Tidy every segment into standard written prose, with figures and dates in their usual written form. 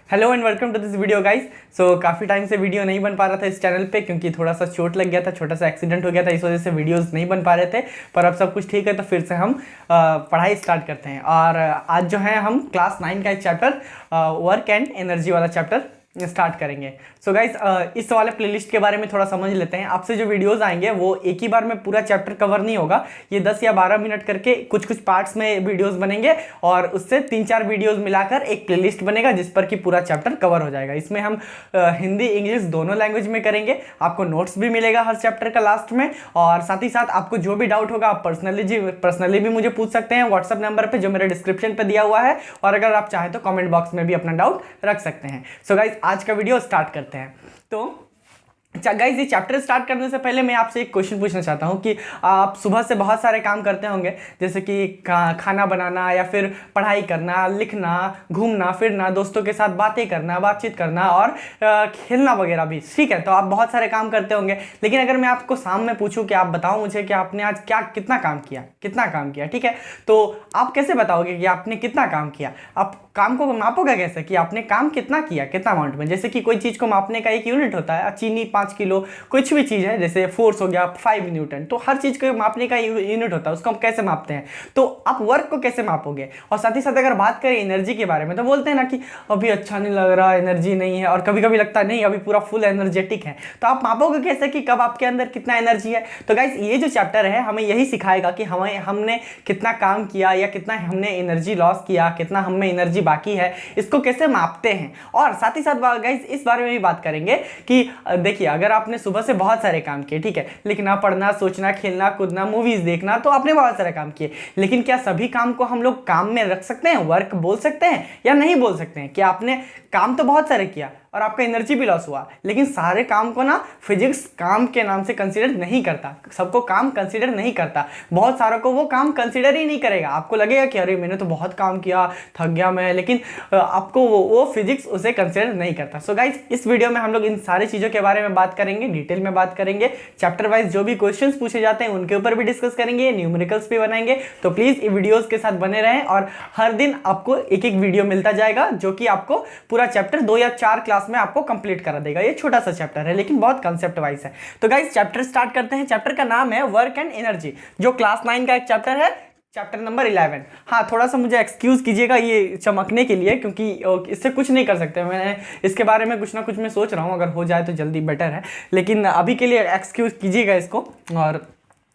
Hello and welcome to this video guys. काफ़ी time से video नहीं बन पा रहा था इस चैनल पे क्योंकि थोड़ा सा चोट लग गया था, छोटा सा एक्सीडेंट हो गया था, इस वजह से वीडियोस नहीं बन पा रहे थे। पर अब सब कुछ ठीक है तो फिर से हम पढ़ाई स्टार्ट करते हैं। और आज जो है हम क्लास 9 का एक चैप्टर वर्क एंड एनर्जी वाला चैप्टर स्टार्ट करेंगे। सो गाइज इस वाले प्लेलिस्ट के बारे में थोड़ा समझ लेते हैं। आपसे जो वीडियोस आएंगे वो एक ही बार में पूरा चैप्टर कवर नहीं होगा, ये 10 या 12 मिनट करके कुछ कुछ पार्ट्स में वीडियोस बनेंगे और उससे 3-4 वीडियोस मिलाकर एक प्लेलिस्ट बनेगा जिस पर कि पूरा चैप्टर कवर हो जाएगा। इसमें हम हिंदी इंग्लिश दोनों लैंग्वेज में करेंगे। आपको नोट्स भी मिलेगा हर चैप्टर का लास्ट में, और साथ ही साथ आपको जो भी डाउट होगा आप पर्सनली भी मुझे पूछ सकते हैं व्हाट्सएप नंबर पर जो मेरे डिस्क्रिप्शन पर दिया हुआ है, और अगर आप चाहें तो कॉमेंट बॉक्स में भी अपना डाउट रख सकते हैं। सो गाइज आज का वीडियो स्टार्ट करते हैं। तो गाइस ये चैप्टर स्टार्ट करने से पहले मैं आपसे एक क्वेश्चन पूछना चाहता हूँ कि आप सुबह से बहुत सारे काम करते होंगे, जैसे कि खाना बनाना या फिर पढ़ाई करना, लिखना, घूमना फिरना, दोस्तों के साथ बातें करना, बातचीत करना और खेलना वगैरह भी। ठीक है, तो आप बहुत सारे काम करते होंगे। लेकिन अगर मैं आपको शाम में पूछूं कि आप बताओ मुझे कि आपने आज कितना काम किया, ठीक है, तो आप कैसे बताओगे कि आपने कितना काम किया? आप काम को मापोगे कैसे कि आपने काम कितना किया, कितना अमाउंट में? जैसे कि कोई चीज़ को मापने का एक यूनिट होता है, चीनी 5 किलो, कुछ भी चीज़ है, जैसे फोर्स हो गया 5 न्यूटन, तो हर चीज़ को मापने का यूनिट होता है, उसको हम कैसे मापते हैं? तो आप वर्क को कैसे मापोगे? और साथ ही साथ अगर बात करें एनर्जी के बारे में, तो बोलते हैं ना कि अभी अच्छा नहीं लग रहा, एनर्जी नहीं है, और कभी कभी लगता है नहीं अभी पूरा फुल एनर्जेटिक है। तो आप मापोगे कैसे कि कब आपके अंदर कितना एनर्जी है? तो गाइस ये जो चैप्टर है हमें यही सिखाएगा कि हमने कितना काम किया या कितना हमने एनर्जी लॉस किया, कितना हमें एनर्जी बाकी है, इसको कैसे मापते हैं। और साथ ही साथ गाइस इस बारे में भी बात करेंगे कि देखिए अगर आपने सुबह से बहुत सारे काम किए, ठीक है, लिखना, पढ़ना, सोचना, खेलना, कूदना, मूवीज देखना, तो आपने बहुत सारे काम किए, लेकिन क्या सभी काम को हम लोग काम में रख सकते हैं, वर्क बोल सकते हैं या नहीं बोल सकते हैं? कि आपने काम तो बहुत सारे किया और आपका एनर्जी भी लॉस हुआ, लेकिन सारे काम को ना फिजिक्स काम के नाम से कंसीडर नहीं करता, सबको काम कंसीडर नहीं करता, बहुत सारों को वो काम कंसीडर ही नहीं करेगा। आपको लगेगा कि अरे मैंने तो बहुत काम किया, थक गया मैं, लेकिन आपको वो फिजिक्स उसे कंसीडर नहीं करता। सो गाइस इस वीडियो में हम लोग इन सारी चीज़ों के बारे में बात करेंगे, डिटेल में बात करेंगे, चैप्टर वाइज जो भी क्वेश्चंस पूछे जाते हैं उनके ऊपर भी डिस्कस करेंगे, न्यूमेरिकल्स भी बनाएंगे। तो प्लीज़ ये वीडियोज़ के साथ बने रहें और हर दिन आपको एक एक वीडियो मिलता जाएगा जो कि आपको पूरा चैप्टर 2 या 4 क्लास में आपको कंप्लीट करा देगा। ये छोटा सा चैप्टर है लेकिन बहुत कंसेप्ट वाइज है। तो गाइस चैप्टर स्टार्ट करते हैं। चैप्टर का नाम है वर्क एंड एनर्जी, जो क्लास 9 का एक चैप्टर है, चैप्टर नंबर 11। हाँ, थोड़ा सा मुझे एक्सक्यूज़ कीजिएगा ये चमकने के लिए, क्योंकि इससे कुछ नहीं कर सकते, मैं इसके बारे में कुछ ना कुछ मैं सोच रहा हूँ, अगर हो जाए तो जल्दी बेटर है, लेकिन अभी के लिए एक्सक्यूज़ कीजिएगा इसको। और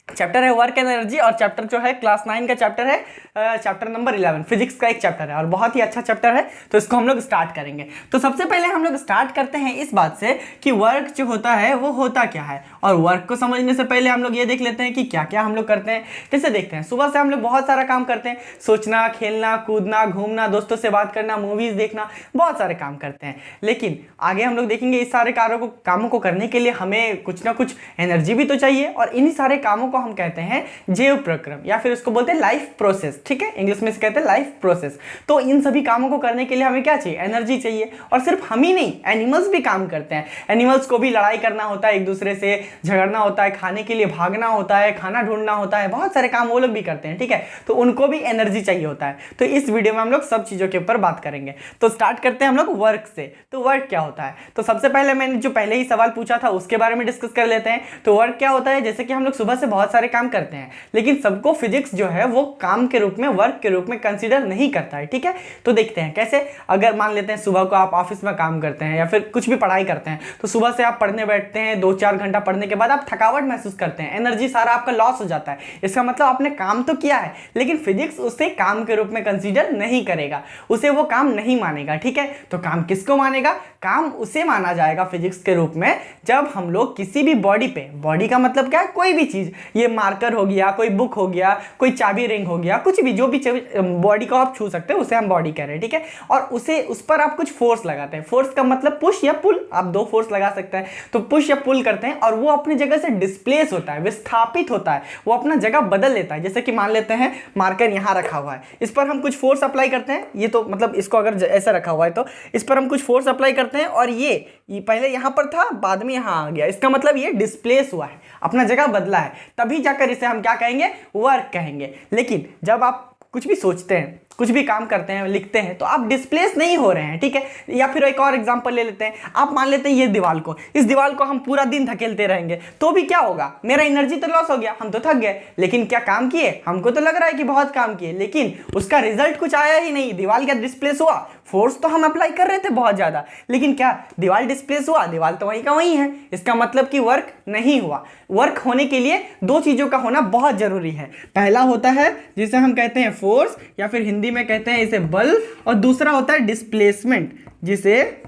चैप्टर है वर्क एंड एनर्जी, और चैप्टर जो है क्लास 9 का चैप्टर है, चैप्टर नंबर 11, फिजिक्स का एक चैप्टर है और बहुत ही अच्छा चैप्टर है। तो इसको हम लोग स्टार्ट करेंगे। तो सबसे पहले हम लोग स्टार्ट करते हैं इस बात से कि वर्क जो होता है वो होता क्या है, और वर्क को समझने से पहले हम लोग ये देख लेते हैं कि क्या क्या हम लोग करते हैं। जैसे देखते हैं सुबह से हम लोग बहुत सारा काम करते हैं, सोचना, खेलना, कूदना, घूमना, दोस्तों से बात करना, मूवीज़ देखना, बहुत सारे काम करते हैं। लेकिन आगे हम लोग देखेंगे इस सारे कामों को करने के लिए हमें कुछ ना कुछ एनर्जी भी तो चाहिए, और इन्हीं सारे कामों को हम कहते हैं जैव प्रक्रम, या फिर उसको बोलते हैं लाइफ प्रोसेस। ठीक है, इंग्लिश में कहते हैं लाइफ प्रोसेस। तो इन सभी कामों को करने के लिए हमें क्या चाहिए? एनर्जी चाहिए। और सिर्फ हम ही नहीं, एनिमल्स भी काम करते हैं। एनिमल्स को भी लड़ाई करना होता है, एक दूसरे से झगड़ना होता है, खाने के लिए भागना होता है, खाना ढूंढना होता है, बहुत सारे काम वो लोग भी करते हैं। ठीक है, तो उनको भी एनर्जी चाहिए होता है। तो इस वीडियो में हम लोग सब चीज़ों के ऊपर बात करेंगे। तो स्टार्ट करते हैं हम लोग वर्क से। तो वर्क क्या होता है? तो सबसे पहले मैंने जो पहले ही सवाल पूछा था उसके बारे में डिस्कस कर लेते हैं। तो वर्क क्या होता है? जैसे कि हम लोग सुबह से बहुत सारे काम करते हैं, लेकिन सबको फिजिक्स जो है वो काम के रूप में, वर्क के रूप में कंसीडर नहीं करता है। ठीक है, तो देखते हैं कैसे। अगर मान लेते हैं सुबह को आप ऑफिस में काम करते हैं या फिर कुछ भी पढ़ाई करते हैं, तो सुबह से आप पढ़ने बैठते हैं, 2-4 घंटा पढ़ने के बाद आप थकावट महसूस करते हैं, एनर्जी सारा आपका लॉस हो जाता है। इसका मतलब आपने काम तो किया है, लेकिन फिजिक्स उसे काम के रूप में कंसीडर नहीं करेगा, उसे वो काम नहीं मानेगा। ठीक है, तो काम किसको मानेगा? काम उसे माना जाएगा फिजिक्स के रूप में जब हम लोग किसी भी बॉडी पे, बॉडी का मतलब क्या है? कोई भी चीज, ये मार्कर हो गया, कोई बुक हो गया, कोई चाबी रिंग हो गया, कुछ भी, जो भी बॉडी को आप छू सकते हैं उसे हम बॉडी कह रहे हैं। ठीक है, और उस पर आप कुछ फोर्स लगाते हैं। फोर्स का मतलब पुश या पुल, आप 2 फोर्स लगा सकते हैं। तो पुश या पुल करते हैं और वो अपनी जगह से डिस्प्लेस होता है, विस्थापित होता है, वो अपना जगह बदल लेता है। जैसे कि मान लेते हैं मार्कर यहाँ रखा हुआ है, इस पर हम कुछ फोर्स अप्लाई करते हैं, ये तो मतलब इसको अगर ऐसा रखा हुआ है तो इस पर हम कुछ फोर्स अप्लाई करते हैं, और ये पहले यहाँ पर था, बाद में यहाँ आ गया, इसका मतलब ये डिस्प्लेस हुआ है, अपना जगह बदला है, तभी जाकर इसे हम क्या कहेंगे? वर्क कहेंगे। लेकिन जब आप कुछ भी सोचते हैं, कुछ भी काम करते हैं, लिखते हैं, तो आप डिस्प्लेस नहीं हो रहे हैं, ठीक है। या फिर एक और एग्जांपल ले लेते हैं, आप मान लेते हैं ये दीवार को, इस दीवार को हम पूरा दिन धकेलते रहेंगे तो भी क्या होगा, मेरा एनर्जी तो लॉस हो गया, हम तो थक गए, लेकिन क्या काम किए, हमको तो लग रहा है कि बहुत काम किए, लेकिन उसका रिजल्ट कुछ आया ही नहीं। दीवार क्या डिस्प्लेस हुआ, फोर्स तो हम अप्लाई कर रहे थे बहुत ज्यादा, लेकिन क्या दीवार डिस्प्लेस हुआ, दीवार तो वहीं का वहीं है, इसका मतलब कि वर्क नहीं हुआ। वर्क होने के लिए दो चीजों का होना बहुत जरूरी है। पहला होता है जिसे हम कहते हैं फोर्स, या फिर हिंदी में कहते हैं इसे बल, और दूसरा होता है डिस्प्लेसमेंट, जिसे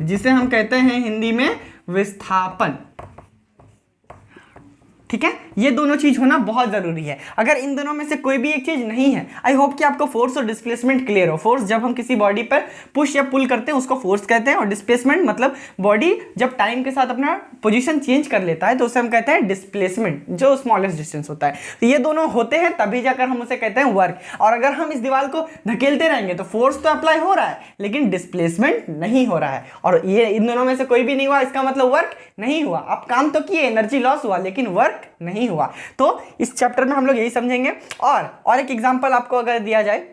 जिसे हम कहते हैं हिंदी में विस्थापन, ठीक है। ये दोनों चीज होना बहुत जरूरी है। अगर इन दोनों में से कोई भी एक चीज नहीं है, आई होप कि आपको फोर्स और डिस्प्लेसमेंट क्लियर हो। फोर्स जब हम किसी बॉडी पर पुश या पुल करते हैं उसको फोर्स कहते हैं, और डिस्प्लेसमेंट मतलब बॉडी जब टाइम के साथ अपना पोजीशन चेंज कर लेता है तो उसे हम कहते हैं डिस्प्लेसमेंट, जो स्मॉलेस्ट डिस्टेंस होता है। तो ये दोनों होते हैं तभी जाकर हम उसे कहते हैं वर्क। और अगर हम इस दीवार को धकेलते रहेंगे तो फोर्स तो अप्लाई हो रहा है लेकिन डिस्प्लेसमेंट नहीं हो रहा है, और ये इन दोनों में से कोई भी नहीं हुआ, इसका मतलब वर्क नहीं हुआ। आप काम तो किए, एनर्जी लॉस हुआ, लेकिन वर्क नहीं हुआ। तो इस चैप्टर में हम लोग यही समझेंगे। और एक एग्जांपल आपको अगर दिया जाए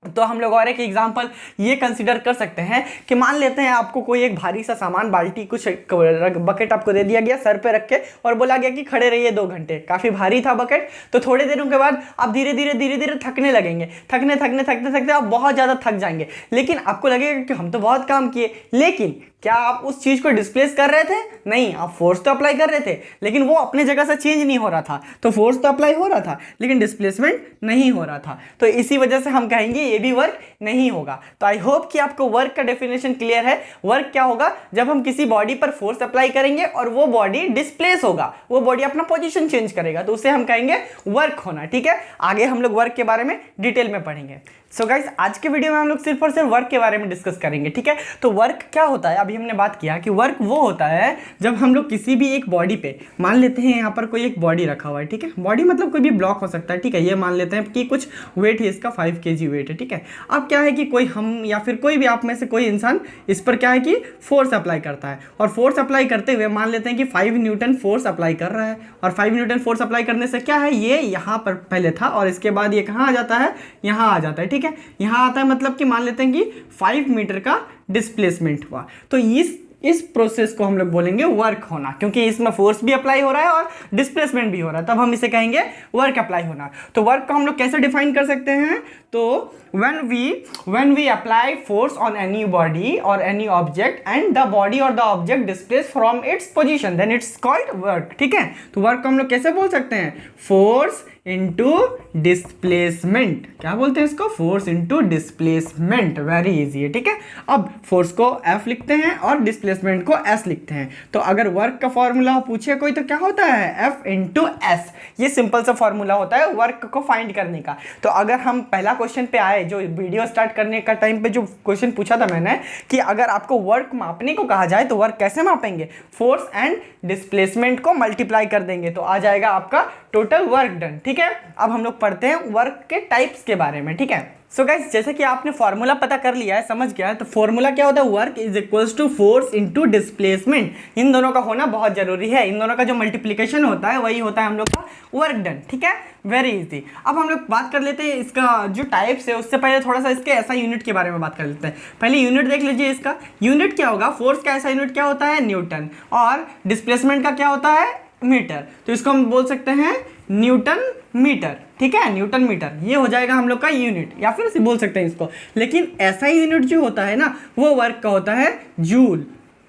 तो हम लोग और एक एग्जांपल ये कंसीडर कर सकते हैं कि मान लेते हैं आपको कोई एक भारी सा सामान, बाल्टी, कुछ बकेट आपको दे दिया गया सर पे रख के और बोला गया कि खड़े रहिए 2 घंटे। काफ़ी भारी था बकेट, तो थोड़े दिनों के बाद आप धीरे धीरे थकने लगेंगे, थकते आप बहुत ज़्यादा थक जाएंगे, लेकिन आपको लगेगा कि हम तो बहुत काम किए। लेकिन क्या आप उस चीज़ को डिस्प्लेस कर रहे थे? नहीं, आप फोर्स तो अप्लाई कर रहे थे, लेकिन वो अपने जगह से चेंज नहीं हो रहा था। तो फोर्स तो अप्लाई हो रहा था लेकिन डिस्प्लेसमेंट नहीं हो रहा था, तो इसी वजह से हम कहेंगे ये भी वर्क नहीं होगा। तो आई होप कि आपको वर्क का डेफिनेशन क्लियर है। वर्क क्या होगा, जब हम किसी बॉडी पर फोर्स अप्लाई करेंगे और वो बॉडी डिस्प्लेस होगा, वो बॉडी अपना पोजीशन चेंज करेगा, तो उसे हम कहेंगे वर्क होना, ठीक है। आगे हम लोग वर्क के बारे में डिटेल में पढ़ेंगे। सो गाइस, आज के वीडियो में हम लोग सिर्फ और सिर्फ वर्क के बारे में डिस्कस करेंगे, ठीक है। तो वर्क क्या होता है, अभी हमने बात किया कि वर्क वो होता है जब हम लोग किसी भी एक बॉडी पे, मान लेते हैं यहाँ पर कोई एक बॉडी रखा हुआ है, ठीक है। बॉडी मतलब कोई भी ब्लॉक हो सकता है, ठीक है। ये मान लेते हैं कि कुछ वेट है इसका 5 kg वेट है, ठीक है। अब क्या है कि कोई हम या फिर कोई भी आप में से कोई इंसान इस पर क्या है कि फोर्स अप्लाई करता है, और फोर्स अप्लाई करते हुए मान लेते हैं कि 5 न्यूटन फोर्स अप्लाई कर रहा है, और 5 न्यूटन फोर्स अप्लाई करने से क्या है, ये यहाँ पर पहले था और इसके बाद ये कहाँ आ जाता है, यहाँ आ जाता है, ठीक है। यहाँ आता है, मतलब कि मान लेते हैं कि 5 मीटर का डिस्प्लेसमेंट हुआ। तो इस प्रोसेस को हम लोग बोलेंगे वर्क होना, क्योंकि इसमें फोर्स भी अप्लाई हो रहा है और डिस्प्लेसमेंट भी हो रहा है, तब हम इसे कहेंगे वर्क अप्लाई होना। तो वर्क को हम लोग कैसे डिफाइन कर सकते हैं, तो when we apply force on any body or any object and the body or the object displaces from its position, then it's called work, ठीक है। तो वर्क को हम लोग कैसे बोल सकते हैं, फोर्स इंटू डिस्प्लेसमेंट। क्या बोलते हैं इसको, force into displacement. Very easy है, ठीक है। अब फोर्स को F लिखते हैं और डिस्प्लेसमेंट को S लिखते हैं। तो अगर वर्क का फॉर्मूला पूछे कोई तो क्या होता है, F इंटू S। ये सिंपल सा फॉर्मूला होता है वर्क को फाइंड करने का। तो अगर हम पहला क्वेश्चन पे आए, जो वीडियो स्टार्ट करने का टाइम पे जो क्वेश्चन पूछा था मैंने कि अगर आपको वर्क मापने को कहा जाए तो वर्क कैसे मापेंगे, फोर्स एंड डिस्प्लेसमेंट को मल्टीप्लाई कर देंगे तो आ जाएगा आपका टोटल वर्क डन, ठीक है। अब हम लोग पढ़ते हैं वर्क के टाइप्स के बारे में, ठीक है। सो गाइस, जैसे कि आपने फॉर्मूला पता कर लिया है, समझ गया है, तो फॉर्मूला क्या होता है, work is equals to force into displacement. इन दोनों का होना बहुत जरूरी है, इन दोनों का जो मल्टीप्लिकेशन होता है वही होता है हम लोग का वर्क डन, ठीक है। Very easy. अब हम लोग बात कर लेते हैं इसका जो टाइप्स है, उससे पहले थोड़ा सा इसके ऐसा यूनिट के बारे में बात कर लेते हैं। पहले यूनिट देख लीजिए, इसका यूनिट क्या होगा, फोर्स का ऐसा यूनिट क्या होता है, न्यूटन, और डिस्प्लेसमेंट का क्या होता है, मीटर। तो इसको हम बोल सकते हैं न्यूटन मीटर, ठीक है, न्यूटन मीटर। ये हो जाएगा हम लोग का यूनिट, या फिर बोल सकते हैं इसको। लेकिन ऐसा यूनिट जो होता है ना, वो वर्क का होता है जूल।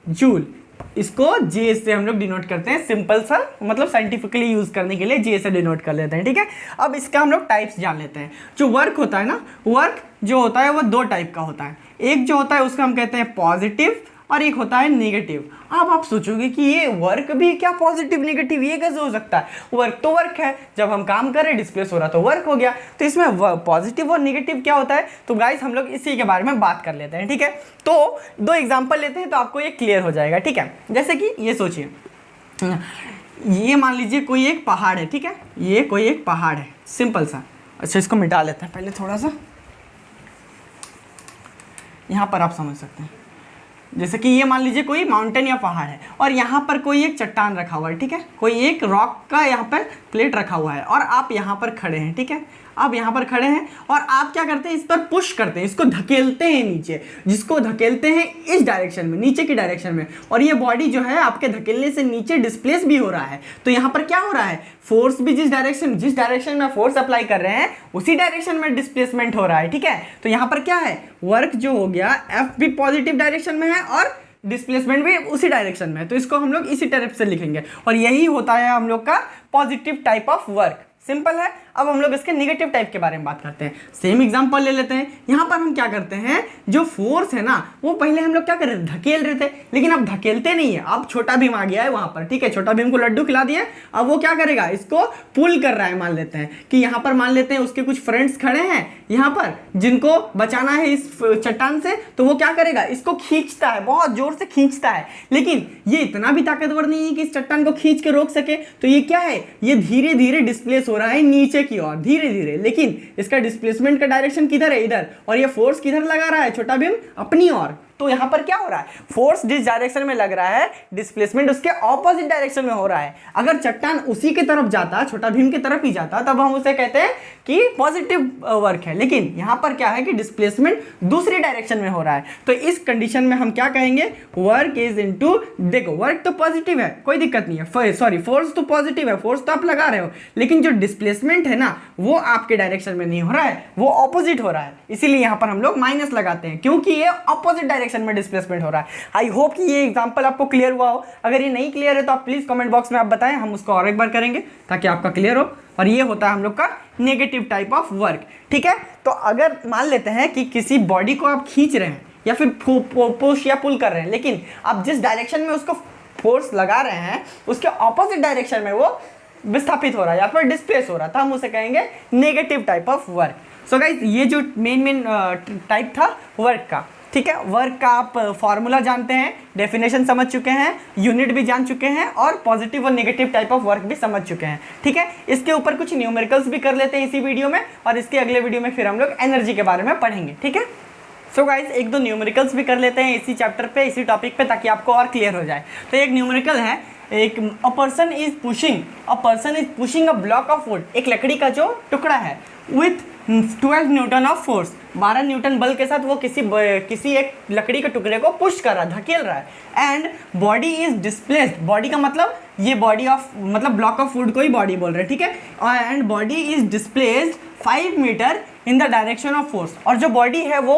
जूल, इसको जे से हम लोग डिनोट करते हैं, सिंपल सा, मतलब साइंटिफिकली यूज करने के लिए जे से डिनोट कर लेते हैं, ठीक है। अब इसका हम लोग टाइप्स जान लेते हैं। जो वर्क होता है ना, वर्क जो होता है वो 2 टाइप का होता है। एक जो होता है उसका हम कहते हैं पॉजिटिव, और एक होता है नेगेटिव। अब आप सोचोगे कि ये वर्क भी क्या पॉजिटिव नेगेटिव, ये कैसे हो सकता है, वर्क तो वर्क है, जब हम काम कर रहे हैं डिस्प्लेस हो रहा तो वर्क हो गया। तो इसमें पॉजिटिव और नेगेटिव क्या होता है, तो गाइस हम लोग इसी के बारे में बात कर लेते हैं, ठीक है। तो 2 एग्जांपल लेते हैं तो आपको ये क्लियर हो जाएगा, ठीक है। जैसे कि ये सोचिए, ये मान लीजिए कोई एक पहाड़ है, ठीक है, ये कोई एक पहाड़ है, सिंपल सा। अच्छा, इसको मिटा लेते हैं पहले थोड़ा सा, यहाँ पर आप समझ सकते हैं। जैसे कि ये मान लीजिए कोई माउंटेन या पहाड़ है, और यहाँ पर कोई एक चट्टान रखा हुआ है, ठीक है, कोई एक रॉक का यहाँ पर प्लेट रखा हुआ है, और आप यहाँ पर खड़े हैं, ठीक है। आप यहाँ पर खड़े हैं और आप क्या करते हैं, इस पर पुश करते हैं, इसको धकेलते हैं नीचे, जिसको धकेलते हैं इस डायरेक्शन में, नीचे की डायरेक्शन में, और ये बॉडी जो है आपके धकेलने से नीचे डिस्प्लेस भी हो रहा है। तो यहाँ पर क्या हो रहा है, फोर्स भी जिस डायरेक्शन में फोर्स अप्लाई कर रहे हैं उसी डायरेक्शन में डिस्प्लेसमेंट हो रहा है, ठीक है। तो यहाँ पर क्या है, वर्क जो हो गया एफ भी पॉजिटिव डायरेक्शन में है और डिस्प्लेसमेंट भी उसी डायरेक्शन में है, तो इसको हम लोग इसी टाइप से लिखेंगे और यही होता है हम लोग का positive type of work. Simple है। अब हम लोग इसके नेगेटिव टाइप के बारे में बात करते हैं। सेम एग्जांपल ले लेते हैं। यहाँ पर हम क्या करते हैं, जो फोर्स है ना वो पहले हम लोग क्या कर रहे थे, धकेल रहे थे, लेकिन अब धकेलते नहीं है, अब छोटा भीम आ गया है वहां पर, ठीक है। छोटा भीम को लड्डू खिला दिया, अब वो क्या करेगा, इसको पुल कर रहा है। मान लेते हैं कि यहाँ पर मान लेते हैं उसके कुछ फ्रेंड्स खड़े हैं यहाँ पर जिनको बचाना है इस चट्टान से, तो वो क्या करेगा, इसको खींचता है, बहुत जोर से खींचता है, लेकिन ये इतना भी ताकतवर नहीं है कि इस चट्टान को खींच के रोक सके। तो ये क्या है, ये धीरे धीरे डिस्प्लेस हो रहा है नीचे की ओर, धीरे धीरे, लेकिन इसका डिस्प्लेसमेंट का डायरेक्शन किधर है, इधर, और ये फोर्स किधर लगा रहा है छोटा भीम, अपनी ओर। तो यहां पर क्या हो रहा है, फोर्स जिस डायरेक्शन में लग रहा है डिस्प्लेसमेंट उसके ऑपोजिट डायरेक्शन में हो रहा है। अगर चट्टान उसी की तरफ जाता, छोटा भीम की तरफ ही जाता, तब हम उसे कहते हैं कि पॉजिटिव वर्क है, लेकिन यहां पर क्या है कि डिस्प्लेसमेंट दूसरी डायरेक्शन में हो रहा है। तो इस कंडीशन में हम क्या कहेंगे, वर्क इज इनटू, देखो वर्क तो पॉजिटिव है, कोई दिक्कत नहीं है, सॉरी फोर्स तो पॉजिटिव है, फोर्स तो आप लगा रहे हो, लेकिन जो डिस्प्लेसमेंट है ना वो आपके डायरेक्शन में नहीं हो रहा है, वो ऑपोजिट हो रहा है। इसीलिए यहां पर हम लोग माइनस लगाते हैं, क्योंकि ये ऑपोजिट डायरेक्शन में डिस्प्लेसमेंट हो रहा है। आई होप कि ये एग्जांपल आपको क्लियर हुआ हो। अगर ये नहीं क्लियर है तो आप प्लीज कमेंट बॉक्स में आप बताएं, हम उसको और एक बार करेंगे ताकि आपका क्लियर हो। और ये होता है हम लोग का नेगेटिव टाइप ऑफ वर्क, ठीक है। तो अगर मान लेते हैं कि किसी बॉडी को आप खींच रहे हैं या फिर पुश या पुल कर रहे हैं, लेकिन आप जिस डायरेक्शन में उसको फोर्स लगा रहे हैं उसके ऑपोजिट डायरेक्शन में वो विस्थापित हो रहा है या फिर डिस्प्लेस हो रहा था, हम उसे कहेंगे negative type of work. So guys, ये जो मेन टाइप था वर्क का, ठीक है। वर्क का आप फॉर्मूला जानते हैं, डेफिनेशन समझ चुके हैं, यूनिट भी जान चुके हैं और पॉजिटिव और नेगेटिव टाइप ऑफ वर्क भी समझ चुके हैं, ठीक है। इसके ऊपर कुछ न्यूमेरिकल्स भी कर लेते हैं इसी वीडियो में, और इसके अगले वीडियो में फिर हम लोग एनर्जी के बारे में पढ़ेंगे, ठीक है। सो गाइस, एक दो न्यूमेरिकल्स भी कर लेते हैं इसी चैप्टर पे, इसी टॉपिक पे, ताकि आपको और क्लियर हो जाए। तो एक न्यूमेरिकल है, एक a person is pushing a block of would, एक लकड़ी का जो टुकड़ा है, with 12 Newton of force, 12 Newton बल के साथ वो किसी एक लकड़ी के टुकड़े को पुश कर रहा है, धकेल रहा है। And body is displaced, body का मतलब ये बॉडी ऑफ, मतलब ब्लॉक ऑफ वुड को ही बॉडी बोल रहे हैं, ठीक है। And body is displaced 5 metre in the direction of force, और जो बॉडी है वो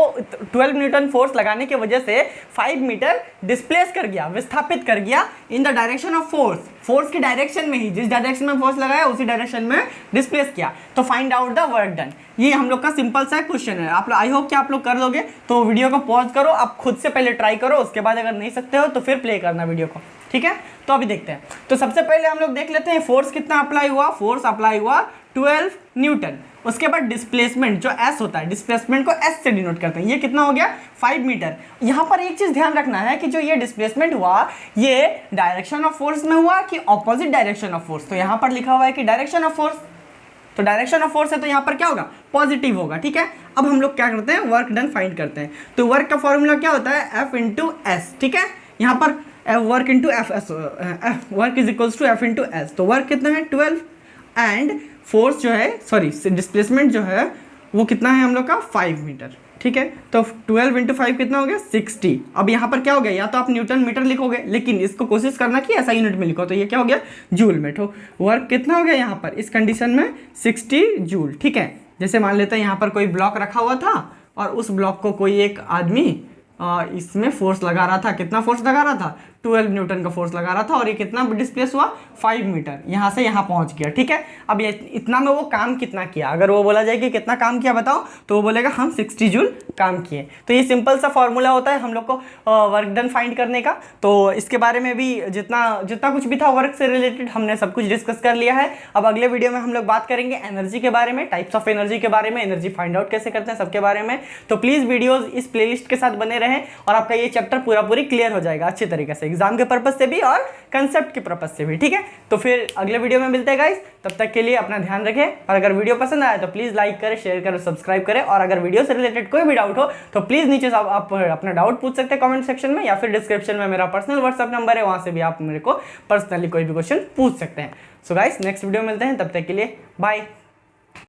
12 न्यूटन फोर्स लगाने की वजह से 5 मीटर डिस्प्लेस कर गया, विस्थापित कर गया इन the direction of force, force की डायरेक्शन में ही, जिस डायरेक्शन में फोर्स लगाया उसी डायरेक्शन में डिस्प्लेस किया। तो find out the work done, ये हम लोग का सिंपल सा क्वेश्चन है। आप आई होप कि आप लोग कर लोगे। तो वीडियो को पॉज करो, आप खुद से पहले ट्राई करो, उसके बाद अगर नहीं सकते हो तो फिर प्ले करना वीडियो को, ठीक है। तो अभी देखते हैं। तो सबसे पहले हम लोग देख लेते हैं फोर्स कितना अप्लाई हुआ। फोर्स अप्लाई हुआ 12 न्यूटन। उसके बाद डिस्प्लेसमेंट जो एस होता है, डिस्प्लेसमेंट को एस से डिनोट करते हैं, ये कितना हो गया 5 मीटर। यहाँ पर एक चीज ध्यान रखना है कि जो ये डिस्प्लेसमेंट हुआ ये डायरेक्शन ऑफ फोर्स में हुआ कि ऑपोजिट डायरेक्शन ऑफ फोर्स। तो यहाँ पर लिखा हुआ है कि डायरेक्शन ऑफ फोर्स, तो डायरेक्शन ऑफ फोर्स है तो यहाँ पर क्या होगा, पॉजिटिव होगा, ठीक है। अब हम लोग क्या करते हैं, वर्क डन फाइंड करते हैं। तो वर्क का फॉर्मूला क्या होता है, एफ इंटू एस, ठीक है। यहाँ पर work into F S, work is equals to F into S. तो वर्क कितना है 12, एंड फोर्स जो है, सॉरी डिस्प्लेसमेंट जो है वो कितना है हम लोग का 5 मीटर, ठीक है। तो 12 इंटू 5 कितना हो गया 60। अब यहाँ पर क्या हो गया, या तो आप न्यूटन मीटर लिखोगे, लेकिन इसको कोशिश करना कि ऐसा यूनिट में लिखो, तो ये क्या हो गया जूल में। तो वर्क कितना हो गया यहाँ पर इस कंडीशन में 60 जूल, ठीक है। जैसे मान लेते हैं यहाँ पर कोई ब्लॉक रखा हुआ था और उस ब्लॉक को कोई एक आदमी इसमें फोर्स लगा रहा था, कितना फोर्स लगा रहा था 12 न्यूटन का फोर्स लगा रहा था, और ये कितना डिस्प्लेस हुआ 5 मीटर, यहाँ से यहाँ पहुँच गया, ठीक है। अब ये इतना में वो काम कितना किया, अगर वो बोला जाए कि कितना काम किया बताओ, तो वो बोलेगा हम 60 जूल काम किए। तो ये सिंपल सा फॉर्मूला होता है हम लोग को वर्क डन फाइंड करने का। तो इसके बारे में भी जितना कुछ भी था वर्क से रिलेटेड हमने सब कुछ डिस्कस कर लिया है। अब अगले वीडियो में हम लोग बात करेंगे एनर्जी के बारे में, टाइप्स ऑफ एनर्जी के बारे में, एनर्जी फाइंड आउट कैसे करते हैं, सबके बारे में। तो प्लीज़ वीडियोज़ इस प्लेलिस्ट के साथ बने रहें और आपका ये चैप्टर पूरी क्लियर हो जाएगा अच्छी तरीके से, एग्जाम के पर्पज से भी और कंसेप्ट के पर्पज से भी, ठीक है। तो फिर अगले वीडियो में मिलते हैं गाइस, तब तक के लिए अपना ध्यान रखें। और अगर वीडियो पसंद आया तो प्लीज़ लाइक करें, शेयर करें, सब्सक्राइब करें। और अगर वीडियो से रिलेटेड कोई भी डाउट हो तो प्लीज़ नीचे से आप अपना डाउट पूछ सकते हैं कमेंट सेक्शन में, या फिर डिस्क्रिप्शन में मेरा पर्सनल व्हाट्सएप नंबर है, वहाँ से भी आप मेरे को पर्सनली कोई भी क्वेश्चन पूछ सकते हैं। सो गाइस, नेक्स्ट वीडियो में मिलते हैं, तब तक के लिए बाय।